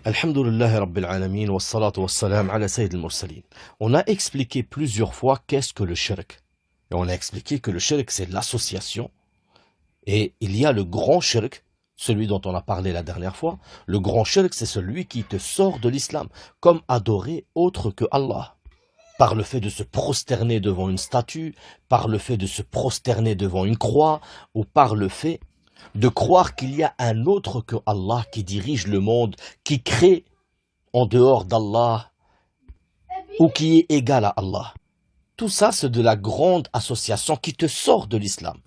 Alhamdulillah Rabbil Alamin wa salatu wa salam ala Sayyid al-Mursalin. On a expliqué plusieurs fois qu'est-ce que le shirk. Et on a expliqué que le shirk c'est l'association. Et il y a le grand shirk, celui dont on a parlé la dernière fois. Le grand shirk c'est celui qui te sort de l'islam, comme adorer autre que Allah. Par le fait de se prosterner devant une statue, par le fait de se prosterner devant une croix, ou par le fait de croire qu'il y a un autre que Allah qui dirige le monde, qui crée en dehors d'Allah, ou qui est égal à Allah. Tout ça, c'est de la grande association qui te sort de l'islam.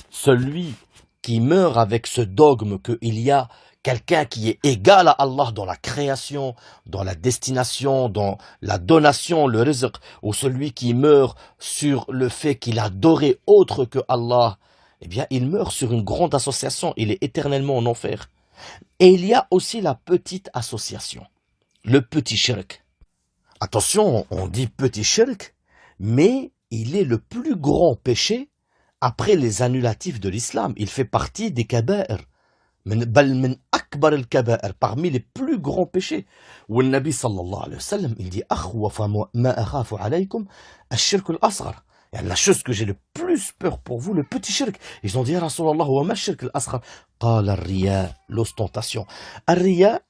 Celui qui meurt avec ce dogme qu'il y a quelqu'un qui est égal à Allah dans la création, dans la destination, dans la donation, le rizq, ou celui qui meurt sur le fait qu'il a adoré autre que Allah, eh bien, il meurt sur une grande association, il est éternellement en enfer. Et il y a aussi la petite association, le petit shirk. Attention, on dit petit shirk, mais il est le plus grand péché après les annulatifs de l'islam. Il fait partie des kaba'ir. Parmi les plus grands péchés. Où le Nabi sallallahu alayhi wa sallam, il dit akhwafa ma akhafu alaykum ash-shirk al-asghar. La chose que j'ai le plus peur pour vous, le petit shirk. Ils ont dit ya Rasulallah wa ma ash-shirk al-asghar. Qala ar-riya, l'ostentation. Ar-riya,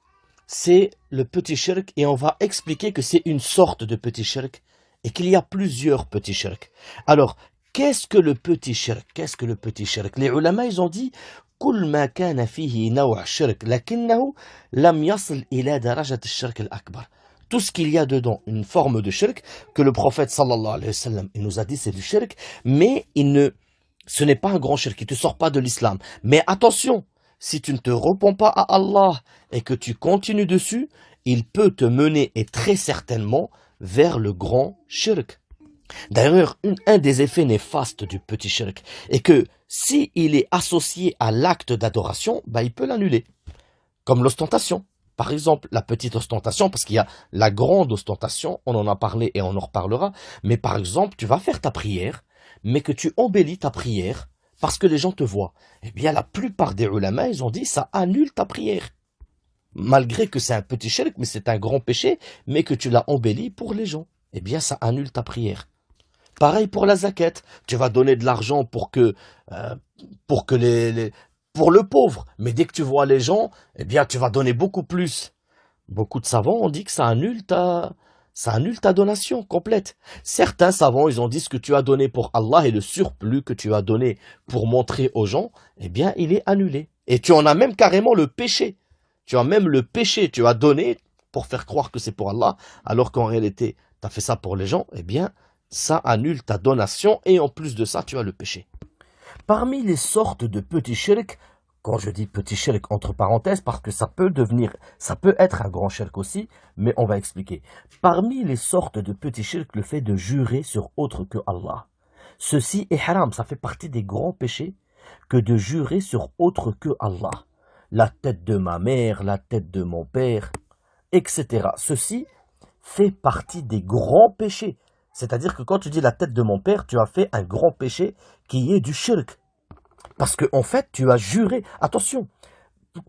c'est le petit shirk et on va expliquer que c'est une sorte de petit shirk et qu'il y a plusieurs petits shirk. Alors, qu'est-ce que le petit shirk? Qu'est-ce que le petit shirk? Les ulama, ils ont dit كل ما كان فيه نوع شرك لكنه لم يصل إلى درجة الشرك الأكبر. Tout ce qu'il y a dedans, une forme de shirk, que le prophète sallallahu alayhi wa sallam, il nous a dit c'est du shirk, mais ce n'est pas un grand shirk, il ne te sort pas de l'islam. Mais attention, si tu ne te repens pas à Allah et que tu continues dessus, il peut te mener, et très certainement, vers le grand shirk. D'ailleurs, un des effets néfastes du petit shirk est que si il est associé à l'acte d'adoration, il peut l'annuler. Comme l'ostentation. Par exemple, la petite ostentation, parce qu'il y a la grande ostentation, on en a parlé et on en reparlera, mais par exemple, tu vas faire ta prière, mais que tu embellis ta prière parce que les gens te voient. Eh bien, la plupart des ulama, ils ont dit, ça annule ta prière. Malgré que c'est un petit shirk, mais c'est un grand péché, mais que tu l'as embelli pour les gens. Eh bien, ça annule ta prière. Pareil pour la zakat, tu vas donner de l'argent pour le pauvre, mais dès que tu vois les gens, eh bien tu vas donner beaucoup plus. Beaucoup de savants ont dit que ça annule ta donation complète. Certains savants, ils ont dit ce que tu as donné pour Allah et le surplus que tu as donné pour montrer aux gens, eh bien il est annulé. Et tu en as même carrément le péché. Tu as même le péché, tu as donné pour faire croire que c'est pour Allah, alors qu'en réalité, tu as fait ça pour les gens, eh bien ça annule ta donation et en plus de ça, tu as le péché. Parmi les sortes de petits shirk, quand je dis petit shirk entre parenthèses, parce que ça peut être un grand shirk aussi, mais on va expliquer. Parmi les sortes de petits shirk, le fait de jurer sur autre que Allah. Ceci est haram, ça fait partie des grands péchés que de jurer sur autre que Allah. La tête de ma mère, la tête de mon père, etc. Ceci fait partie des grands péchés. C'est-à-dire que quand tu dis la tête de mon père, tu as fait un grand péché qui est du shirk. Parce que en fait, tu as juré. Attention,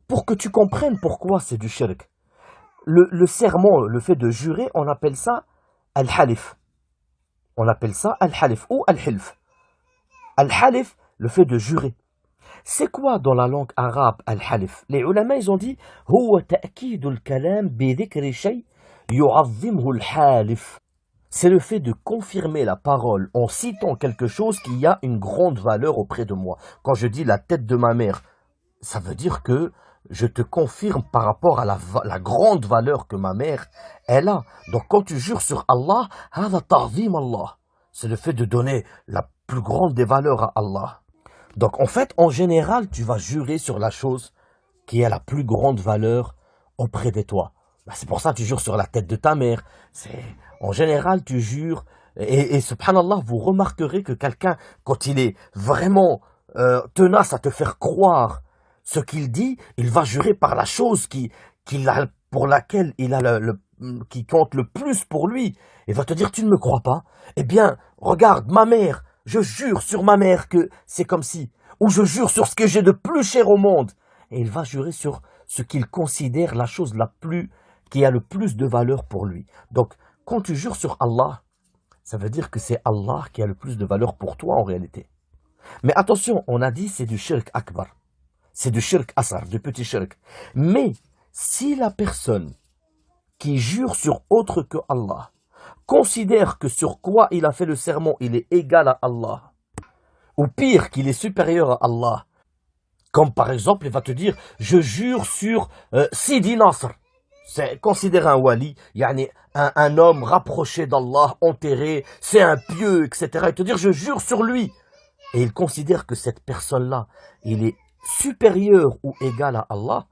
pour que tu comprennes pourquoi c'est du shirk. Le serment, le fait de jurer, on appelle ça al-halif. On appelle ça al-halif ou al-hilf. Al-halif, le fait de jurer. C'est quoi dans la langue arabe al-halif? Les ulama, ils ont dit هو تأكيد الكلام بذكر شيء يعظمه الحالف. C'est le fait de confirmer la parole en citant quelque chose qui a une grande valeur auprès de moi. Quand je dis la tête de ma mère, ça veut dire que je te confirme par rapport à la grande valeur que ma mère, elle a. Donc quand tu jures sur Allah, هذا تعظيم Allah. C'est le fait de donner la plus grande des valeurs à Allah. Donc en fait, en général, tu vas jurer sur la chose qui a la plus grande valeur auprès de toi. C'est pour ça que tu jures sur la tête de ta mère. En général, tu jures. Et subhanallah, vous remarquerez que quelqu'un, quand il est vraiment tenace à te faire croire ce qu'il dit, il va jurer par la chose pour laquelle il a qui compte le plus pour lui. Il va te dire, tu ne me crois pas? Eh bien, regarde, ma mère, je jure sur ma mère que c'est comme si. Ou je jure sur ce que j'ai de plus cher au monde. Et il va jurer sur ce qu'il considère la chose la plus qui a le plus de valeur pour lui. Donc, quand tu jures sur Allah, ça veut dire que c'est Allah qui a le plus de valeur pour toi en réalité. Mais attention, on a dit c'est du shirk akbar. C'est du shirk asar, du petit shirk. Mais si la personne qui jure sur autre que Allah considère que sur quoi il a fait le serment, il est égal à Allah, ou pire, qu'il est supérieur à Allah, comme par exemple, il va te dire, je jure sur Sidi Nasr. C'est considéré un wali, yani un homme rapproché d'Allah, enterré, c'est un pieux, etc. Et te dire, je jure sur lui. Et il considère que cette personne-là, il est supérieur ou égal à Allah,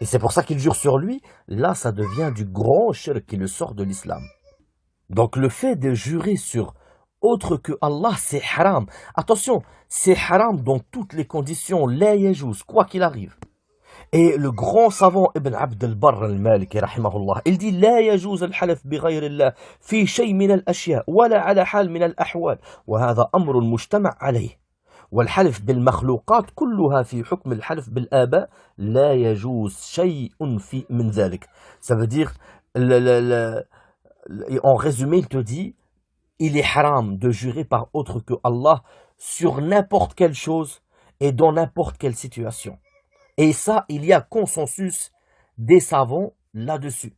et c'est pour ça qu'il jure sur lui, là, ça devient du grand shirk qui le sort de l'islam. Donc le fait de jurer sur autre que Allah, c'est haram. Attention, c'est haram dans toutes les conditions, la yajouz, quoi qu'il arrive. Et le grand savant Ibn Abd al-Barr al-Maliki, rahimahullah, il dit لا يجوز الحلف بغير الله في شيء من الأشياء ولا على حال من الأحوال وهذا أمر مجتمع عليه والحلف بالمخلوقات كلها في حكم الحلف بالآباء لا يجوز شيء من ذلك. Ça veut dire, en résumé, il te dit, il est haram de jurer par autre que Allah sur n'importe quelle chose et dans n'importe quelle situation. Et ça, il y a consensus des savants là-dessus.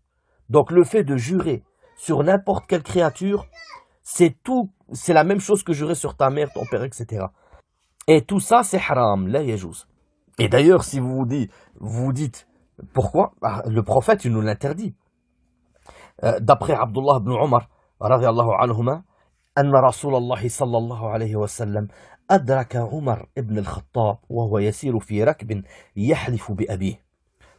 Donc le fait de jurer sur n'importe quelle créature, c'est la même chose que jurer sur ta mère, ton père, etc. Et tout ça, c'est haram, la yajouz. Et d'ailleurs, si vous vous dites, pourquoi? Le prophète, il nous l'interdit. D'après Abdullah ibn Omar, radiyallahu anhuma, أن رسول الله صلى الله عليه وسلم أدرك عمر ابن الخطاب وهو يسير في ركب يحلف بأبيه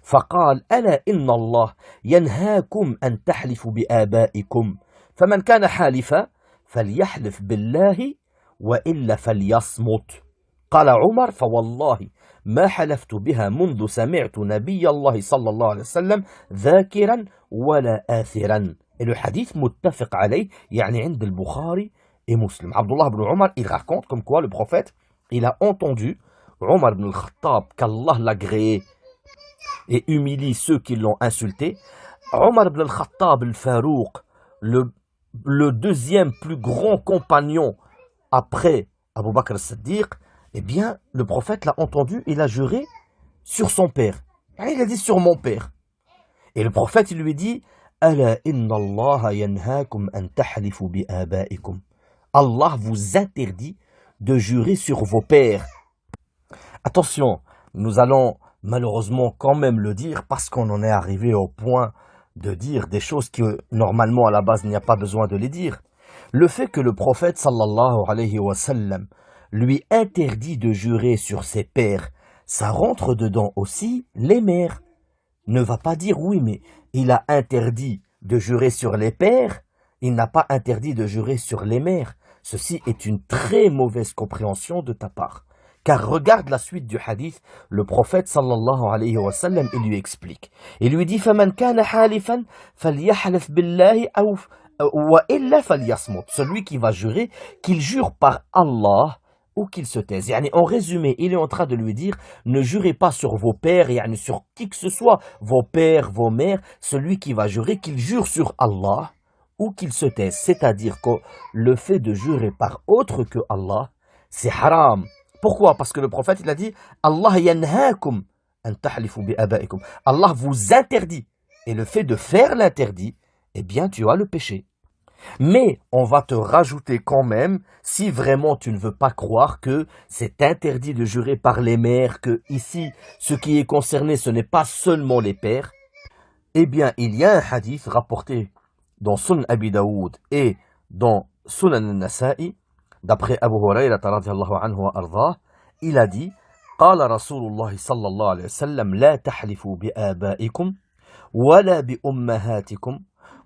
فقال ألا إن الله ينهاكم أن تحلفوا بآبائكم فمن كان حالفا فليحلف بالله وإلا فليصمت قال عمر فوالله ما حلفت بها منذ سمعت نبي الله صلى الله عليه وسلم ذاكرا ولا آثرا. Et le hadith muttafiq alayh, yani عند البخاري et Muslim. Abdullah ibn Omar, il raconte comme quoi le prophète, il a entendu Omar ibn al-Khattab, qu'Allah l'a gréé et humilie ceux qui l'ont insulté. Omar ibn al-Khattab al-Farouq, le deuxième plus grand compagnon après Abu Bakr al-Siddiq, eh bien, le prophète l'a entendu, il a juré sur son père. Il a dit sur mon père. Et le prophète, il lui dit, Allah vous interdit de jurer sur vos pères. Attention, nous allons malheureusement quand même le dire parce qu'on en est arrivé au point de dire des choses que normalement à la base il n'y a pas besoin de les dire. Le fait que le prophète sallallahu alayhi wa sallam lui interdit de jurer sur ses pères, ça rentre dedans aussi les mères. Ne va pas dire oui mais il a interdit de jurer sur les pères, il n'a pas interdit de jurer sur les mères. Ceci est une très mauvaise compréhension de ta part. Car regarde la suite du hadith, le prophète sallallahu alayhi wa sallam, il lui explique. Il lui dit فَمَنْ كَانَ حَالِفًا فَلْيَحْلِفْ بِاللَّهِ وَإِلَّا فَلْيَصْمُتْ. Celui qui va jurer, qu'il jure par Allah ou qu'il se taise. Yani, en résumé, il est en train de lui dire, ne jurez pas sur vos pères, yani sur qui que ce soit, vos pères, vos mères, celui qui va jurer, qu'il jure sur Allah ou qu'il se taise. C'est-à-dire que le fait de jurer par autre que Allah, c'est haram. Pourquoi? Parce que le prophète, il a dit, Allah yanhaakum an tahlifu bi abaikum. Allah vous interdit. Et le fait de faire l'interdit, eh bien, tu as le péché. Mais on va te rajouter quand même, si vraiment tu ne veux pas croire que c'est interdit de jurer par les mères, que ici, ce qui est concerné, ce n'est pas seulement les pères, eh bien, il y a un hadith rapporté dans Sunan Abi Daoud et dans Sunan al-Nasa'i, d'après Abu Hurayrata radiyallahu anhu wa ardah, il a dit, قال رسول الله صلى الله عليه وسلم لا تحلفوا بآبائكم ولا بأمهاتكم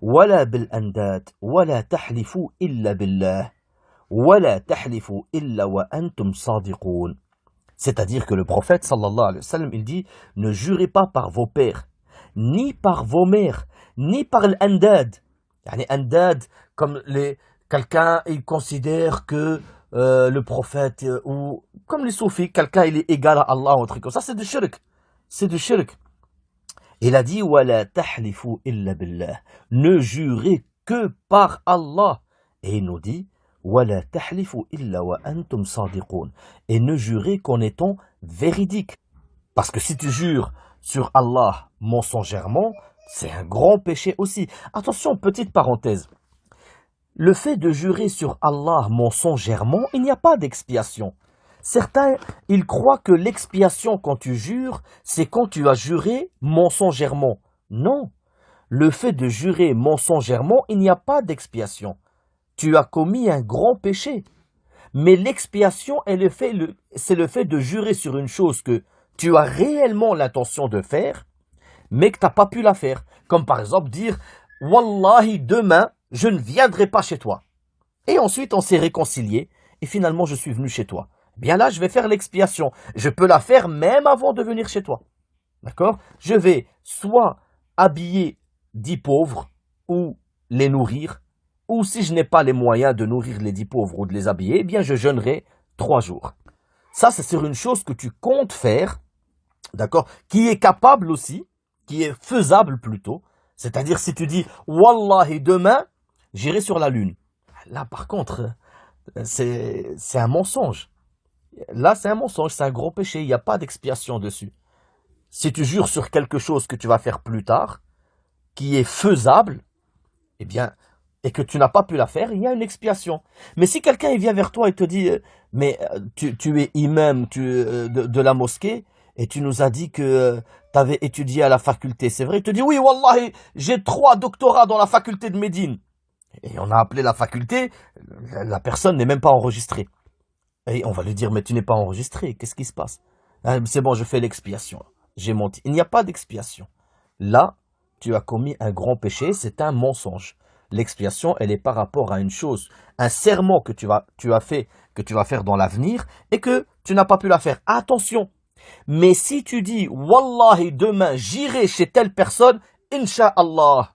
ولا بالأنداد ولا تحلفوا إلا بالله ولا تحلفوا إلا وأنتم صادقون. C'est-à-dire que le prophète sallallahu alayhi wa sallam, il dit, ne jurez pas par vos pères, ni par vos mères, ni par l'andad. Yani andad, comme quelqu'un, il considère que le prophète, ou comme les soufis, quelqu'un il est égal à Allah ou un truc comme ça, c'est du shirk. C'est du shirk. Il a dit وَلَا تَحْلِفُوا إِلَّا بِاللَّهِ. Ne jurez que par Allah. Et il nous dit وَلَا تَحْلِفُوا إِلَّا وَأَنْتُمْ صَادِقُونَ. Et ne jurez qu'en étant véridique. Parce que si tu jures sur Allah mensongèrement, c'est un grand péché aussi. Attention, petite parenthèse. Le fait de jurer sur Allah mensongèrement, il n'y a pas d'expiation. Certains, ils croient que l'expiation quand tu jures, c'est quand tu as juré mensongèrement. Non. Le fait de jurer mensongèrement, il n'y a pas d'expiation. Tu as commis un grand péché. Mais l'expiation, c'est le fait de jurer sur une chose que tu as réellement l'intention de faire, mais que tu n'as pas pu la faire. Comme par exemple dire « Wallahi, demain, je ne viendrai pas chez toi. » Et ensuite, on s'est réconcilié, et finalement, je suis venu chez toi. Bien là, je vais faire l'expiation. Je peux la faire même avant de venir chez toi. D'accord? Je vais soit habiller 10 pauvres, ou les nourrir, ou si je n'ai pas les moyens de nourrir les 10 pauvres ou de les habiller, eh bien je jeûnerai 3 jours. Ça, c'est sur une chose que tu comptes faire, d'accord, qui est capable aussi, qui est faisable plutôt. C'est-à-dire si tu dis « Wallahi, demain, j'irai sur la lune ». Là, par contre, c'est un mensonge. Là, c'est un mensonge, c'est un gros péché, il n'y a pas d'expiation dessus. Si tu jures sur quelque chose que tu vas faire plus tard, qui est faisable, eh bien, et que tu n'as pas pu la faire, il y a une expiation. Mais si quelqu'un vient vers toi et te dit « Mais tu es imam de la mosquée et tu nous as dit que tu avais étudié à la faculté, c'est vrai ?» Il te dit « Oui, wallahi, j'ai 3 doctorats dans la faculté de Médine. » Et on a appelé la faculté, la personne n'est même pas enregistrée. Et on va lui dire « Mais tu n'es pas enregistré, qu'est-ce qui se passe ?»« C'est bon, je fais l'expiation. J'ai menti. » Il n'y a pas d'expiation. Là, tu as commis un grand péché, c'est un mensonge. L'expiation, elle est par rapport à une chose, un serment que tu as fait, que tu vas faire dans l'avenir et que tu n'as pas pu la faire. Attention, mais si tu dis « Wallahi, demain, j'irai chez telle personne, Inch'Allah »,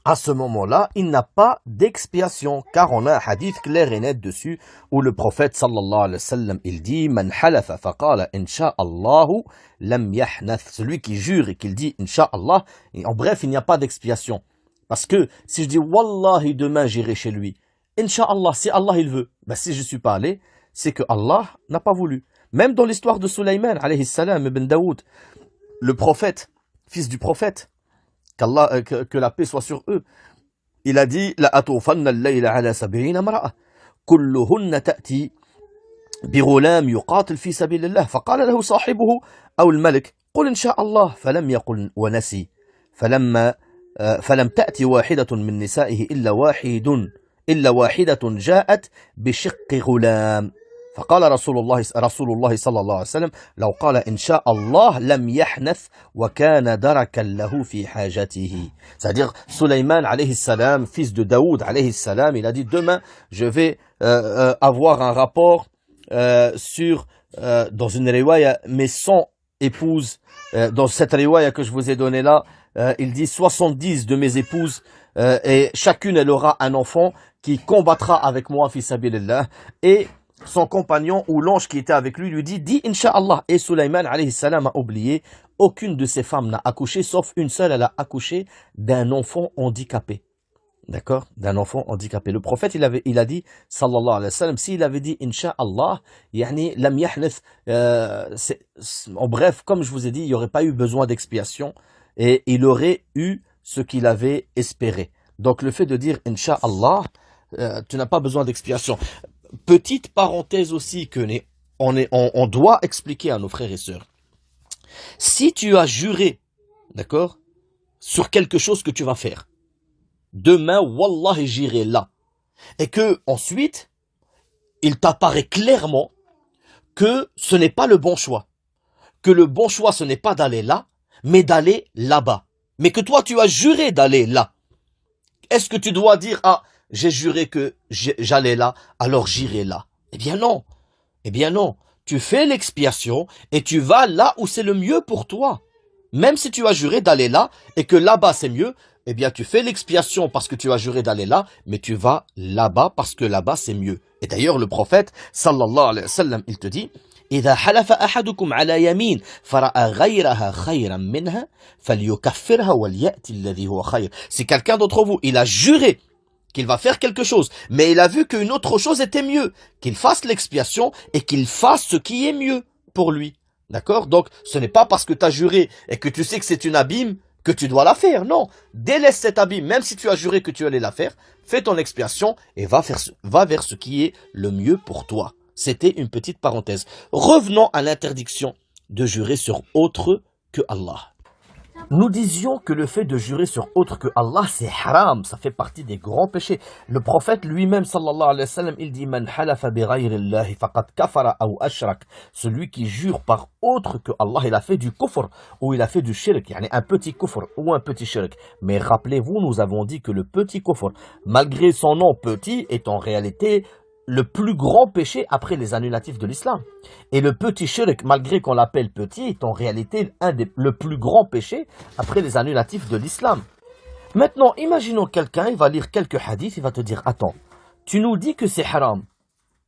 à ce moment-là, il n'a pas d'expiation, car on a un hadith clair et net dessus, où le prophète sallallahu alayhi wa sallam, il dit « Man halafa faqala Inch'Allahu lam yahnath » Celui qui jure et qui dit « Inch'Allah », en bref, il n'y a pas d'expiation. Parce que si je dis « Wallahi, demain j'irai chez lui », Inch'Allah, si Allah il veut, ben si je ne suis pas allé, c'est que Allah n'a pas voulu. Même dans l'histoire de Sulayman, alayhi salam, ibn Daoud, le prophète, fils du prophète, que la paix soit sur eux, il a dit « La atufanna al-layla ala sab'ina mar'a, kulluhunna ta'ti بغلام يقاتل في سبيل الله فقال له صاحبه أو الملك قل إن شاء الله فلم يقل ونسي فلم تأتي واحدة من نسائه إلا واحدة جاءت بشق غلام فقال رسول الله صلى الله عليه وسلم لو قال إن شاء الله لم يحنث وكان دركا له في حاجته. C'est-à-dire Sulayman alayhi salam, fils de Daoud alayhi salam, il a dit demain je vais avoir un rapport dans une riwaya mes 100 épouses. Dans cette riwaya que je vous ai donnée là, il dit 70 de mes épouses et chacune elle aura un enfant qui combattra avec moi fi sabilillah. Et son compagnon ou l'ange qui était avec lui dit Inch'Allah. Et Sulayman alayhi salam a oublié, aucune de ses femmes n'a accouché sauf une seule, elle a accouché d'un enfant handicapé. D'accord? D'un enfant handicapé. Le prophète, il a dit, sallallahu alayhi wa sallam, s'il avait dit, Inch'Allah, yani, lam yahnith, en bref, comme je vous ai dit, il n'y aurait pas eu besoin d'expiation et il aurait eu ce qu'il avait espéré. Donc, le fait de dire, Inch'Allah, tu n'as pas besoin d'expiation. Petite parenthèse aussi que on doit expliquer à nos frères et sœurs. Si tu as juré, d'accord, sur quelque chose que tu vas faire, demain, wallah, j'irai là. Et que, ensuite, il t'apparaît clairement que ce n'est pas le bon choix. Que le bon choix, ce n'est pas d'aller là, mais d'aller là-bas. Mais que toi, tu as juré d'aller là. Est-ce que tu dois dire, ah, j'ai juré que j'allais là, alors j'irai là? Eh bien non. Eh bien non. Tu fais l'expiation et tu vas là où c'est le mieux pour toi. Même si tu as juré d'aller là et que là-bas c'est mieux, eh bien tu fais l'expiation parce que tu as juré d'aller là, mais tu vas là-bas parce que là-bas c'est mieux. Et d'ailleurs le prophète, sallallahu alayhi wa sallam, il te dit, إذا حلف أحدكم على يمين فرأى غيرها خيرا منها فليكفرها وليأتي الذي هو خير. Si quelqu'un d'entre vous, il a juré qu'il va faire quelque chose, mais il a vu qu'une autre chose était mieux, qu'il fasse l'expiation et qu'il fasse ce qui est mieux pour lui. D'accord? Donc, ce n'est pas parce que tu as juré et que tu sais que c'est une abîme que tu dois la faire. Non, délaisse cette abîme, même si tu as juré que tu allais la faire, fais ton expiation et va vers ce qui est le mieux pour toi. C'était une petite parenthèse. Revenons à l'interdiction de jurer sur autre que Allah. Nous disions que le fait de jurer sur autre que Allah, c'est haram, ça fait partie des grands péchés. Le prophète lui-même, sallallahu alayhi wa sallam, il dit « Man halafa bi ghayri Allahi faqad kafara aw ashrak » Celui qui jure par autre que Allah, il a fait du kufr, ou il a fait du shirk, yani un petit kufr, ou un petit shirk. Mais rappelez-vous, nous avons dit que le petit kufr, malgré son nom petit, est en réalité le plus grand péché après les annulatifs de l'islam. Et le petit shirk, malgré qu'on l'appelle petit, est en réalité le plus grand péché après les annulatifs de l'islam. Maintenant, imaginons quelqu'un, il va lire quelques hadiths, il va te dire, attends, tu nous dis que c'est haram,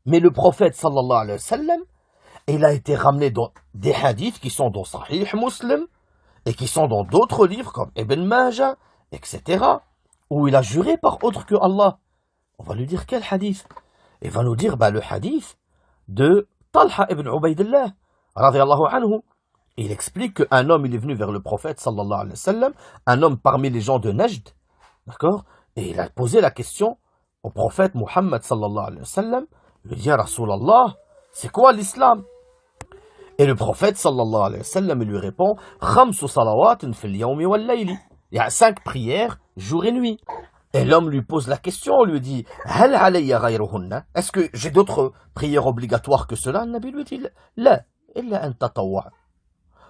mais le prophète sallallahu alayhi wa sallam, il a été ramené dans des hadiths qui sont dans Sahih Muslim, et qui sont dans d'autres livres comme Ibn Majah, etc., où il a juré par autre que Allah. On va lui dire quel hadith? Il va nous dire le hadith de Talha ibn Ubaydillah, radiyallahu anhu. Il explique qu'un homme il est venu vers le prophète, sallallahu alayhi wa sallam, un homme parmi les gens de Najd, d'accord? Et il a posé la question au prophète Muhammad, sallallahu alayhi wa sallam, il lui dit, ya Rasulallah, c'est quoi l'islam? Et le prophète, sallallahu alayhi wa sallam, il lui répond, khamsu salawatin fil yawmi wal layli. Il y a 5 prières, jour et nuit. Et l'homme lui pose la question, lui dit Hal alayya ghayruhunna? Est-ce que j'ai d'autres prières obligatoires que cela? Le Nabi lui dit La, illa an tatawwa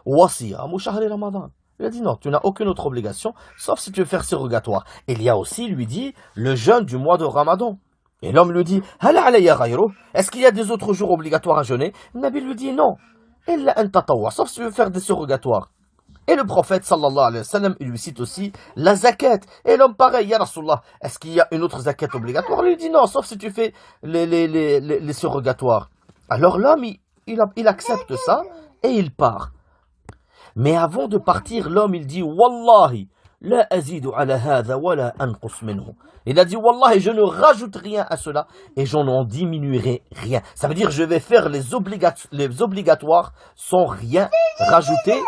wa siyam shahri ramadan. Il a dit non, tu n'as aucune autre obligation, sauf si tu veux faire surrogatoire. Il y a aussi, lui dit, le jeûne du mois de Ramadan. Et l'homme lui dit Hal alayya ghayruh? Est-ce qu'il y a des autres jours obligatoires à jeûner? Le Nabi lui dit non, illa an tatawwa, sauf si tu veux faire des surrogatoires. Et le prophète, sallallahu alayhi wa sallam, il lui cite aussi la zakat. Et l'homme pareil, ya Rasulallah, est-ce qu'il y a une autre zakat obligatoire? Il lui dit non, sauf si tu fais les surrogatoires. Alors l'homme, il accepte ça et il part. Mais avant de partir, l'homme, il dit Wallahi, la azidu ala hadha wa la anqus minhu. Il a dit Wallahi, je ne rajoute rien à cela et je n'en diminuerai rien. Ça veut dire je vais faire les obligatoires sans rien rajouter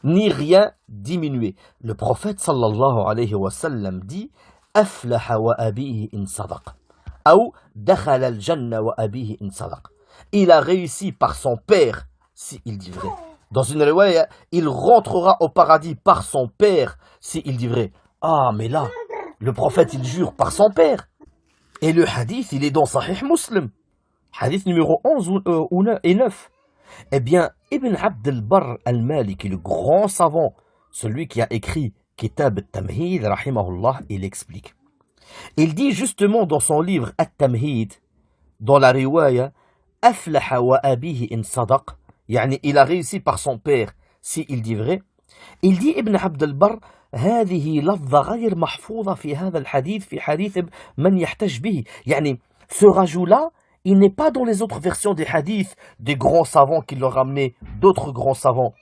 ni rien diminuer. Le prophète sallallahu alayhi wa sallam dit Aflaha wa abihi in sadaq. Ou dakhala al-jannah wa abihi in sadaq. Il a réussi par son père s'il dit vrai. Dans une riwaya, il rentrera au paradis par son père s'il dit vrai. Ah, mais là, le prophète il jure par son père. Et le hadith, il est dans Sahih Muslim. Hadith numéro 11 et 9. Eh bien, Ibn Abd al-Barr al-Maliki, le grand savant, celui qui a écrit Kitab al-Tamhid, rahimahullah, il explique. Il dit justement dans son livre At-Tamhid, dans la riwaya, Aflaha wa abihi in sadaq, yani il a réussi par son père s'il dit vrai. Il dit Ibn Abd al-Barr, هذه لفظة غير محفوظة في هذا الحديث في حديث من يحتج به. يعني ce rajout-là, il n'est pas dans les autres versions des hadiths des grands savants qui l'ont ramené, d'autres grands savants.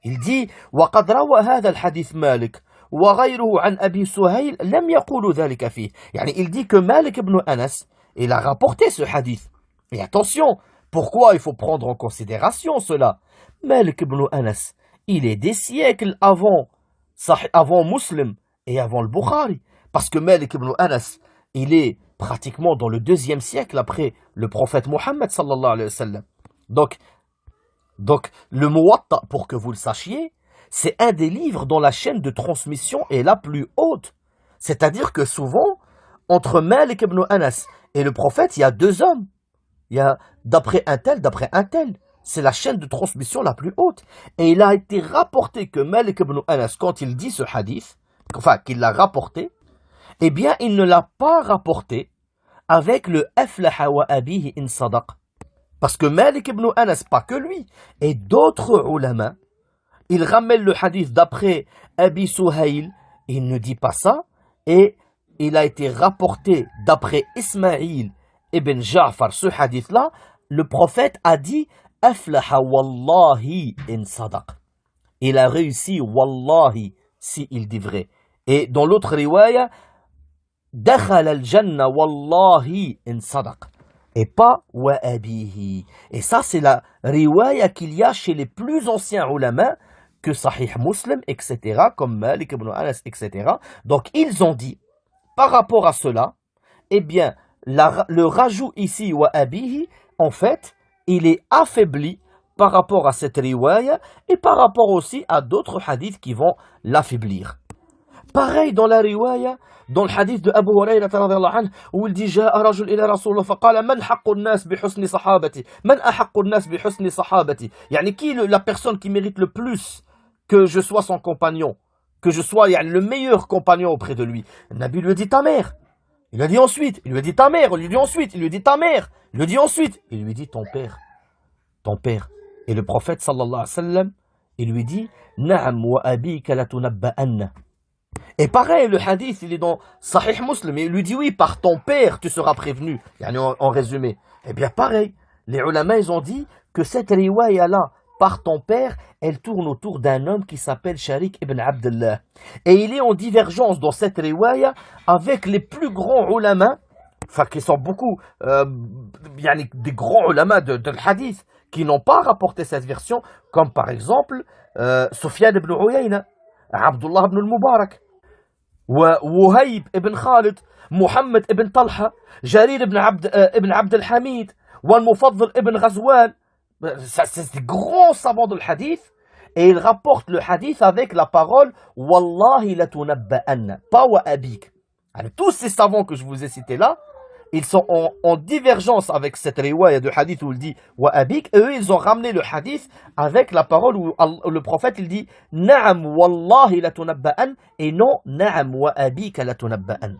Il dit وقد روى هذا الحديث مالك وغيره عن أبي سهيل لم يقولوا ذلك فيه. يعني il dit que Malik ibn Anas, il a rapporté ce hadith. Et attention, pourquoi il faut prendre en considération cela? Malik ibn Anas, il est des siècles avant Muslim et avant le Bukhari. Parce que Malik ibn Anas, il est pratiquement dans le 2e siècle après le prophète Mohammed sallallahu alayhi wa sallam. Donc le Muwatta, pour que vous le sachiez, c'est un des livres dont la chaîne de transmission est la plus haute. C'est-à-dire que souvent, entre Malik ibn Anas et le prophète, il y a 2 hommes. Il y a d'après un tel. C'est la chaîne de transmission la plus haute. Et il a été rapporté que Malik ibn Anas, quand il dit ce hadith, enfin qu'il l'a rapporté, eh bien il ne l'a pas rapporté avec le Aflaha wa abihi in sadaq. Parce que Malik ibn Anas, pas que lui, et d'autres ulama, ils ramènent le hadith d'après Abi Suhail, il ne dit pas ça, et il a été rapporté d'après Ismaïl ibn Ja'far, ce hadith-là, le prophète a dit aflaha wallahi in sadaq. Il a réussi wallahi si il dit vrai. Et dans l'autre riwaya, dakhala al-jannah wallahi in sadaq. Et pas wa abihi. Et ça, c'est la riwaya qu'il y a chez les plus anciens ulama que Sahih Muslim, etc., comme Malik ibn Anas, etc. Donc, ils ont dit, par rapport à cela, eh bien, le rajout ici, wa abihi, en fait, il est affaibli par rapport à cette riwaya et par rapport aussi à d'autres hadiths qui vont l'affaiblir. Pareil dans la riwaya, dans le hadith de Abu Hurayrah radhiyallahu anhu, où il dit جاء رجل إلى رسول الله فقال من حق الناس بحسن صحابتي من أحق الناس بحسن صحابتي. يعني qui la personne qui mérite le plus que je sois son compagnon, que je sois le meilleur compagnon auprès de lui. Le Nabi lui dit ta mère. Il lui a dit ensuite, il lui a dit ta mère, il lui dit ensuite, il lui dit ta mère, il lui dit ensuite, il lui dit ton père. Ton père. Et le prophète sallallahu alayhi wa sallam, il lui dit Na'am wa abika la tunabba'anna. Et pareil, le hadith, il est dans Sahih Muslim, et il lui dit oui, par ton père, tu seras prévenu. En résumé. Eh bien, pareil, les ulama, ils ont dit que cette riwaya-là, par ton père, elle tourne autour d'un homme qui s'appelle Sharik ibn Abdullah. Et il est en divergence dans cette riwaya avec les plus grands ulama, enfin qui sont beaucoup, des grands ulama de hadith, qui n'ont pas rapporté cette version, comme par exemple Sufyan ibn Uyayna, Abdullah ibn al-Mubarak, Wuhayb ibn Khalid, Muhammad ibn Talha, Jarir ibn Abd al-Hamid, Wal-Mufaddal ibn Ghazwan. C'est des grands savants de hadith, et ils rapportent le hadith avec la parole Wallahi la tunabba'anna, pas wa abik. Alors, tous ces savants que je vous ai cités là, ils sont en divergence avec cette riwaya de hadith où il dit wa abik, et eux ils ont ramené le hadith avec la parole où le prophète il dit Na'am wallahi la tunabba'an, et non Na'am wa abik la tunabba'an.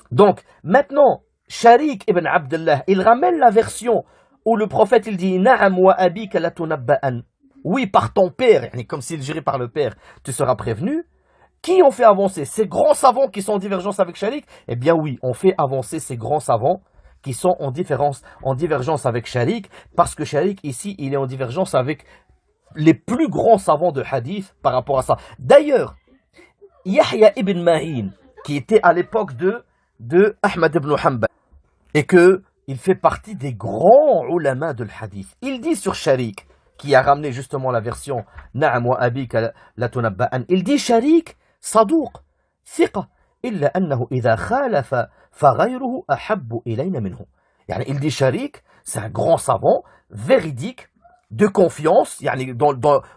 Donc maintenant Sharik ibn Abdullah il ramène la version où le prophète il dit Na'am wa abika la tunabba'an. Oui, par ton père, comme s'il gérait par le père, tu seras prévenu. Qui ont fait avancer ces grands savants qui sont en divergence avec Sharik? Eh bien oui, on fait avancer ces grands savants qui sont en divergence avec Sharik, parce que Sharik ici, il est en divergence avec les plus grands savants de hadith par rapport à ça. D'ailleurs, Yahya ibn Ma'in, qui était à l'époque de Ahmad ibn Hanbal, et que il fait partie des grands ulama de l'hadith. Il dit sur Sharik, qui a ramené justement la version Na'am wa abika la tunabba'an, il dit Sharik صدوق ثقة إلا أنه إذا خالف فغيره أحب إلينا منه. Il dit Sharik, c'est un grand savant, véridique, de confiance,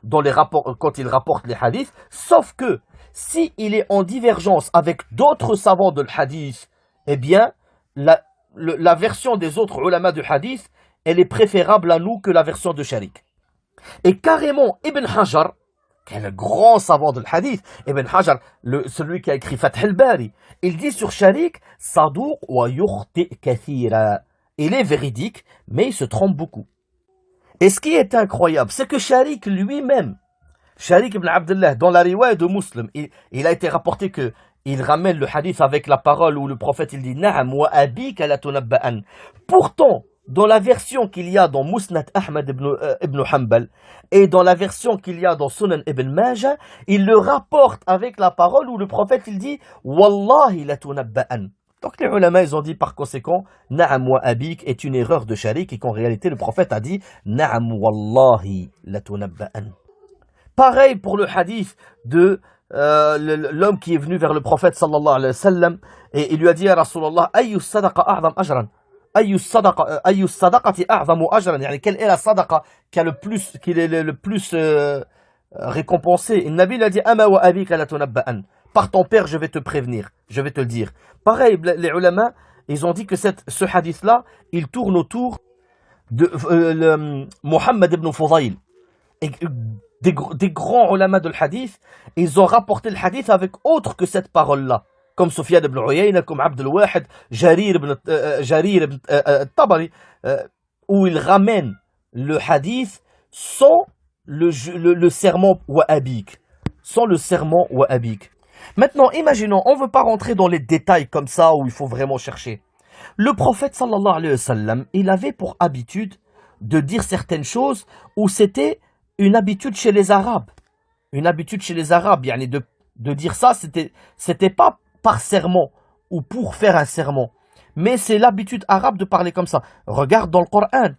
dans les rapports, quand il rapporte les hadiths, sauf que si il est en divergence avec d'autres savants de l'hadith, eh bien, la version des autres ulama de hadith, elle est préférable à nous que la version de Sharik. Et carrément, Ibn Hajar, qui est le grand savant de l'hadith, Ibn Hajar, celui qui a écrit Fath al-Bari, il dit sur Sharik, Sadouq wa yukhti kathira. Il est véridique, mais il se trompe beaucoup. Et ce qui est incroyable, c'est que Sharik lui-même, Sharik ibn Abdullah, dans la riwaya de Muslim, il a été rapporté que il ramène le hadith avec la parole où le prophète il dit Na'am wa abika la tunabba'an. Pourtant, dans la version qu'il y a dans Musnad Ahmad ibn Hanbal et dans la version qu'il y a dans Sunan ibn Majah, il le rapporte avec la parole où le prophète il dit Wallahi la tunabba'an. Donc les ulama ils ont dit par conséquent Na'am wa abik est une erreur de Sharik et qu'en réalité le prophète a dit Na'am wallahi la tunabba'an. Pareil pour le hadith de l'homme qui est venu vers le prophète sallallahu alayhi wa sallam et il lui a dit à Rasulallah Ayyu sadaqa a'zam ajran. Ayyu sadaqati a'zamu ajran. Quelle est la sadaqa qui est le plus récompensée? Et le Nabi lui a dit Ama wa abika la tunabba'an. Par ton père, je vais te prévenir, je vais te le dire. Pareil, les ulama, ils ont dit que ce hadith-là, il tourne autour de Muhammad ibn Fudayl. Des grands ulama de l'hadith, ils ont rapporté le hadith avec autre que cette parole-là. Comme Sufyan ibn Uyayna, comme Abd al-Wahid, Jarir ibn Tabari, où ils ramènent le hadith sans le serment wa'abik. Sans le serment wa'abik. Maintenant, imaginons, on ne veut pas rentrer dans les détails comme ça où il faut vraiment chercher. Le prophète sallallahu alayhi wa sallam, il avait pour habitude de dire certaines choses où c'était une habitude chez les Arabes. Une habitude chez les Arabes, yani de dire ça, c'était pas par serment ou pour faire un serment. Mais c'est l'habitude arabe de parler comme ça. Regarde dans le Coran.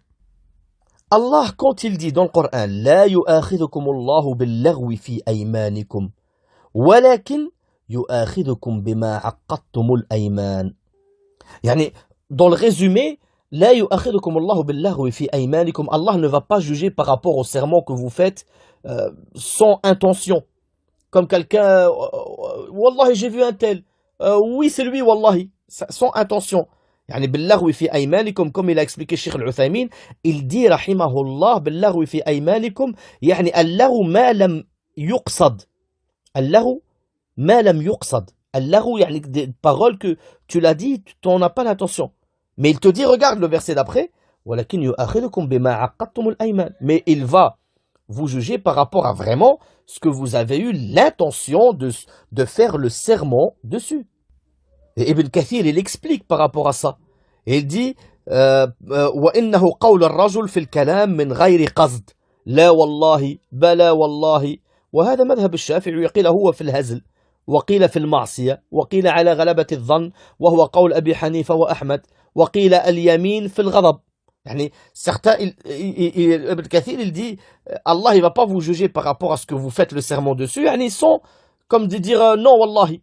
Allah, quand il dit dans le Coran, لا يؤاخذكم الله باللغو في أيمانكم ولكن يؤاخذكم بما عقدتم الأيمان. يعني dans le résumé, لا يؤاخذكم الله باللغو في أيمانكم. Allah ne va pas juger par rapport au serment que vous faites sans intention. Comme quelqu'un, Wallahi, j'ai vu un tel. Oui, c'est lui, Wallahi. Sans intention. يعني باللغو في أيمانكم, comme il a expliqué Cheikh Al-Uthaymin, il dit رحمه الله باللغو في أيمانكم يعني اللغو ما لم يقصد. اللغو ما لم يقصد. اللغو يعني des paroles que tu l'as dit, tu n'en as pas l'intention. Mais il te dit, regarde le verset d'après, ولكن يؤاخذكم بما عقدتم الأيمان. Mais il va vous juger par rapport à vraiment ce que vous avez eu l'intention de faire le serment dessus. Et Ibn Kathir, il explique par rapport à ça. Il dit وإنه قول الرجل في الكلام من غير قصد لا والله بلا والله. وهذا مذهب الشافعي, وقيل هو في الهزل وقيل في المعصية وقيل على غلبة الظن وهو قول أبي حنيفة وأحمد وقيل اليمين في الغضب. يعني certains, Ibn Kathir, il dit Allah, il va pas vous juger par rapport à ce que vous faites le serment dessus. يعني ils sont comme de dire non wallahi.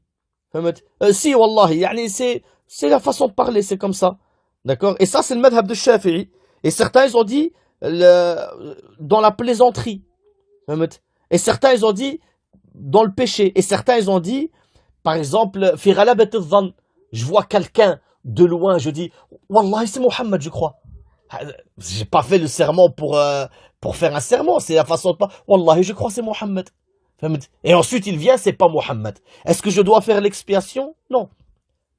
Si wallahi, يعني c'est la façon de parler, c'est comme ça. D'accord? Et ça c'est le madhab de Shafi'i. Et certains ils ont dit dans la plaisanterie. Et certains ils ont dit dans le péché. Et certains ils ont dit par exemple fi ghalabat adh-dhann. Je vois quelqu'un de loin, je dis wallahi c'est Mohammed, je crois. J'ai pas fait le serment pour faire un serment, c'est la façon de pas. Wallahi, je crois que c'est Mohammed. Et ensuite il vient, c'est pas Mohammed. Est-ce que je dois faire l'expiation? Non.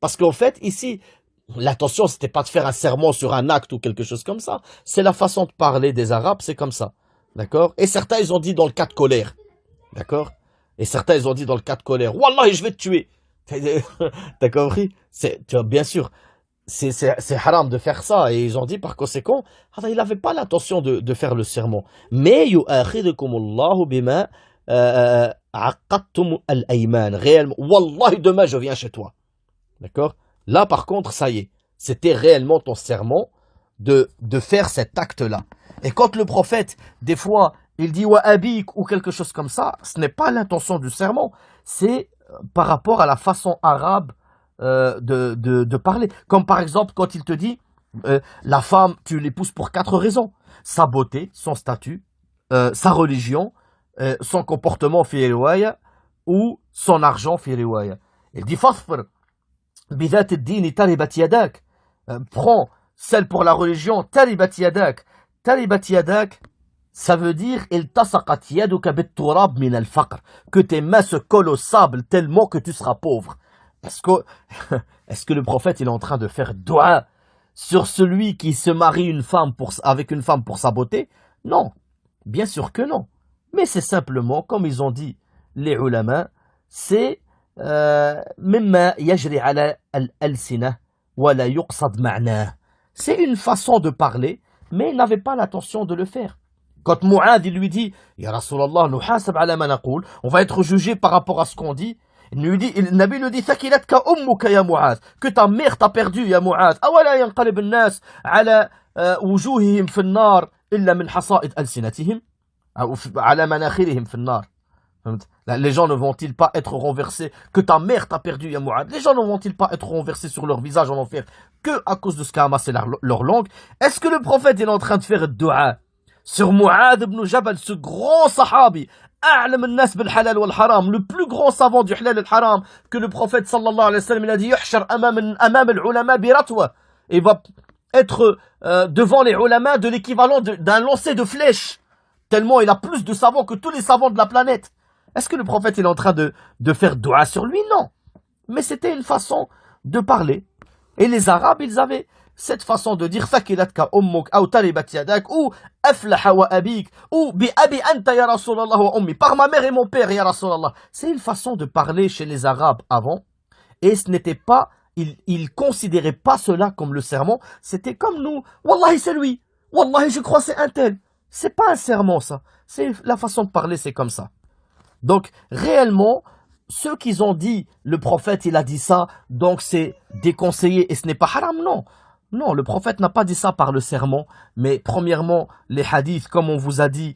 Parce qu'en fait, ici, l'intention c'était pas de faire un serment sur un acte ou quelque chose comme ça. C'est la façon de parler des Arabes, c'est comme ça. D'accord? Et certains ils ont dit dans le cas de colère. D'accord? Et certains ils ont dit dans le cas de colère, Wallahi, je vais te tuer. T'as compris? Tu vois, bien sûr. C'est haram de faire ça. Et ils ont dit par conséquent, il n'avait pas l'intention de faire le serment. Mais yu'akhidukum Allahu bima aqadtum al-ayman. Réellement, wallahi, demain je viens chez toi. D'accord? Là par contre, ça y est, c'était réellement ton serment de faire cet acte-là. Et quand le prophète, des fois, il dit wa abik ou quelque chose comme ça, ce n'est pas l'intention du serment, c'est par rapport à la façon arabe de parler. Comme par exemple quand il te dit la femme, tu l'épouses pour 4 raisons. Sa beauté, son statut, sa religion, son comportement fi riwaya, ou son argent fi riwaya. Il dit fasfir bidat ad-din taribat yadak. Prends celle pour la religion, taribat yadak. Taribat yadak, ça veut dire iltasaqat yaduka bit-turab min al-faqr, que tes mains se collent au sable tellement que tu seras pauvre. Est-ce que le prophète il est en train de faire dua sur celui qui se marie avec une femme pour sa beauté? Non, bien sûr que non. Mais c'est simplement, comme ils ont dit les ulama, c'est mimma yajri ala al-alsina wa la yuqsad ma'na. C'est une façon de parler, mais il n'avait pas l'intention de le faire. Quand Mu'adh il lui dit Ya Rasulallah, nuhasab ala ma naqoul, on va être jugé par rapport à ce qu'on dit. Le Nabi lui dit Thakilatka ummuka ya Mu'adh, que ta mère t'a perdu ya Mu'adh. Awala yanqalib an-nas ala wujuhihim fi an-nar illa min hasa'id alsinatihim ou ala manakhirihim fi an-nar. Les gens ne vont-ils pas être renversés, que ta mère t'a perdu ya Mu'adh, les gens ne vont-ils pas être renversés sur leur visage en enfer que à cause de ce qu'a amassé leur langue? Est-ce que le prophète est en train de faire dua sur Mu'adh ibn Jabal, ce grand sahabi, أعلم الناس بالحلال والحرام, le plus grand savant du halal et le haram, que le prophète sallallahu alayhi wa sallam il a dit يحشر أمام العلماء برتوة, et va être devant les ulama de l'équivalent d'un lancer de flèches, tellement il a plus de savants que tous les savants de la planète. Est-ce que le prophète il est en train de faire dua sur lui? Non. Mais c'était une façon de parler. Et les Arabes, ils avaient cette façon de dire Thakilatka ummuk ou taribat yadak ou aflaha wa abik ou bi abi anta ya Rasulallah wa ummi, par ma mère et mon père ya Rasulallah. C'est une façon de parler chez les Arabes avant, et ce n'était pas, ils considéraient pas cela comme le serment, c'était comme nous, Wallahi c'est lui, Wallahi, je crois que c'est un tel. C'est pas un serment, ça. C'est la façon de parler, c'est comme ça. Donc, réellement, ceux qui ont dit, le prophète, il a dit ça, donc c'est déconseillé et ce n'est pas haram, non. Non, le prophète n'a pas dit ça par le serment, mais premièrement, les hadiths, comme on vous a dit,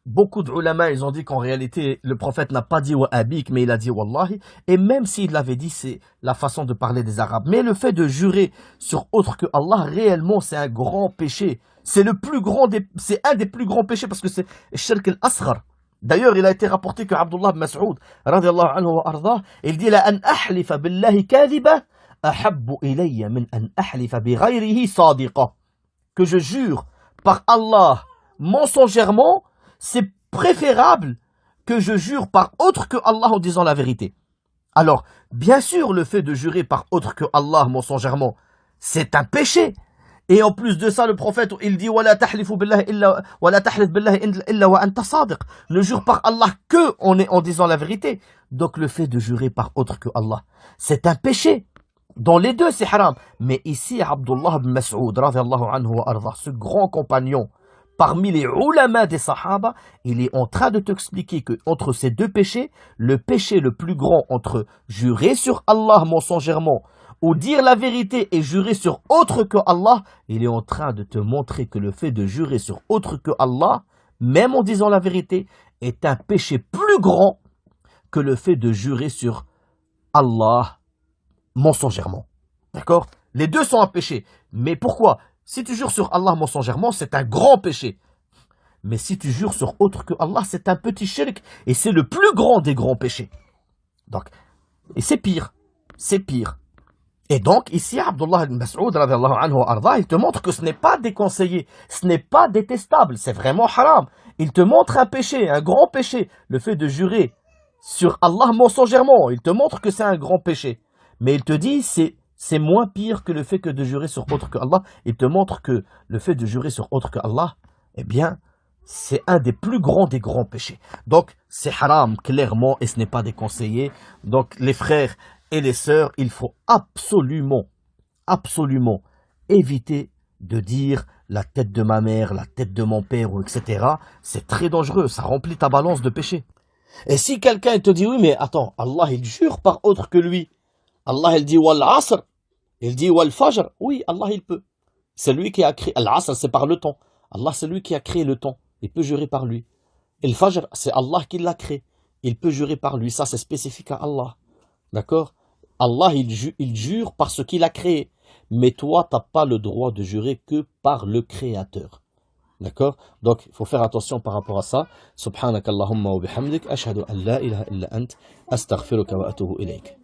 beaucoup de ulama, ils ont dit qu'en réalité, le prophète n'a pas dit wa abik, mais il a dit wallahi, et même s'il l'avait dit, c'est la façon de parler des Arabes. Mais le fait de jurer sur autre que Allah, réellement, c'est un grand péché. C'est un des plus grands péchés parce que c'est shirk al-asghar. D'ailleurs, il a été rapporté que Abdullah ibn Mas'ud, radiyallahu anhu wa ardah, il dit la an ahlifa billahi kadhiba ahabbu ilayya min an ahlifa bi ghayrihi sadiqa. Que je jure par Allah mensongèrement, c'est préférable que je jure par autre que Allah en disant la vérité. Alors, bien sûr, le fait de jurer par autre que Allah mensongèrement, c'est un péché. Et en plus de ça, le prophète, il dit وَلَا تَحْلِفُ بِاللَّهِ إِلَّا وَلَا تَحْلِفْ بِاللَّهِ إِلَّا وَأَنْتَ صَادِقٌ. Ne jure par Allah que en disant la vérité. Donc le fait de jurer par autre que Allah, c'est un péché. Dans les deux, c'est haram. Mais ici, Abdullah ibn Mas'ud, radiyallahu anhu wa arda, ce grand compagnon, parmi les ulama des sahaba, il est en train de t'expliquer que entre ces deux péchés, le péché le plus grand entre jurer sur Allah mensongèrement ou dire la vérité et jurer sur autre que Allah, il est en train de te montrer que le fait de jurer sur autre que Allah, même en disant la vérité, est un péché plus grand que le fait de jurer sur Allah mensongèrement. D'accord? Les deux sont un péché. Mais pourquoi? Si tu jures sur Allah mensongèrement, c'est un grand péché. Mais si tu jures sur autre que Allah, c'est un petit shirk. Et c'est le plus grand des grands péchés. Donc, et c'est pire. C'est pire. Et donc, ici, Abdullah ibn Mas'ud, radiyallahu anhu wa arda, il te montre que ce n'est pas déconseillé, ce n'est pas détestable, c'est vraiment haram. Il te montre un péché, un grand péché, le fait de jurer sur Allah mensongèrement. Il te montre que c'est un grand péché. Mais il te dit, c'est moins pire que le fait que de jurer sur autre que Allah. Il te montre que le fait de jurer sur autre que Allah, eh bien, c'est un des plus grands des grands péchés. Donc, c'est haram, clairement, et ce n'est pas déconseillé. Donc, les frères et les sœurs, il faut absolument éviter de dire la tête de ma mère, la tête de mon père, etc. C'est très dangereux, ça remplit ta balance de péché. Et si quelqu'un te dit, oui, mais attends, Allah, il jure par autre que lui. Allah, il dit, wal asr, il dit, wal fajr. Oui, Allah, il peut. C'est lui qui a créé, al asr, c'est par le temps. Allah, c'est lui qui a créé le temps. Il peut jurer par lui. Et le fajr, c'est Allah qui l'a créé. Il peut jurer par lui. Ça, c'est spécifique à Allah. D'accord? Allah, il jure par ce qu'il a créé. Mais toi, tu n'as pas le droit de jurer que par le Créateur. D'accord? Donc, il faut faire attention par rapport à ça. Subhanakallahumma wa bihamdik. Ashhadu an la ilaha illa ant. Astaghfiruka wa atubu ilayk.